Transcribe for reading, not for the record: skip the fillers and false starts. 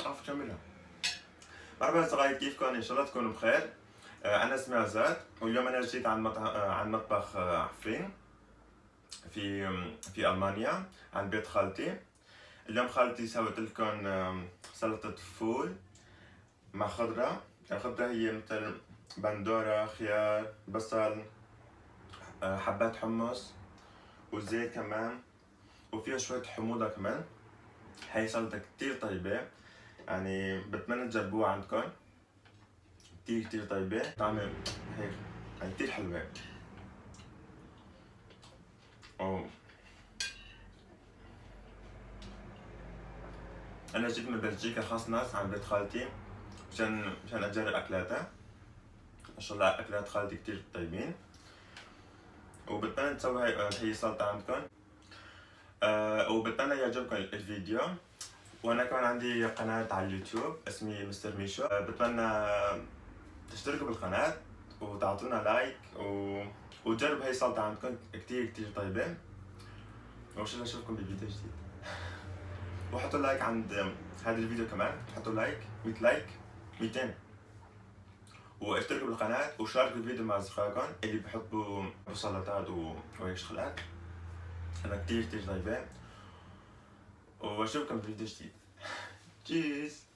عرفت كملها. مرحبا صغير، كيفكم؟ ان شاء الله تكونوا بخير. انا اسمي عزاد، واليوم انا جيت عن مطبخ عفرين في المانيا، عن بيت خالتي. اليوم خالتي سوت لكم سلطة فول مع خضرة. الخضرة هي مثل بندورة، خيار، بصل، حبات حمص وزيت كمان، وفيها شوية حموضة كمان. هي سلطة كتير طيبة، يعني بتمنى تجربوها عندكم. كتير طيبة، طعمة هيك يعني كتير حلوة. أوه. أنا جيت من بلجيكا خاص ناس عند بيت خالتي مشان أجرب أكلاتها. ما شاء الله أكلات خالتي كتير طيبين، وبتمنى تسوي هي السلطة عندكم. وبتمنى يعجبكم الفيديو. وأنا كمان عندي قناة على اليوتيوب اسمي مستر ميشو. بتمنى تشتركوا بالقناة وتعطونا لايك وتجربوا هي السلطة عندكم، كتير طيبة. وإن شاء الله أشوفكم بفيديو جديد. وحطوا لايك عند هذا الفيديو كمان، حطوا لايك 100 لايك 200، واشتركوا بالقناة وشاركوا الفيديو مع أصدقائكم اللي بيحبوا السلطات وهيك شغلات. أنا كتير طيبة، وأشوفكم بفيديو جديد. تشيز.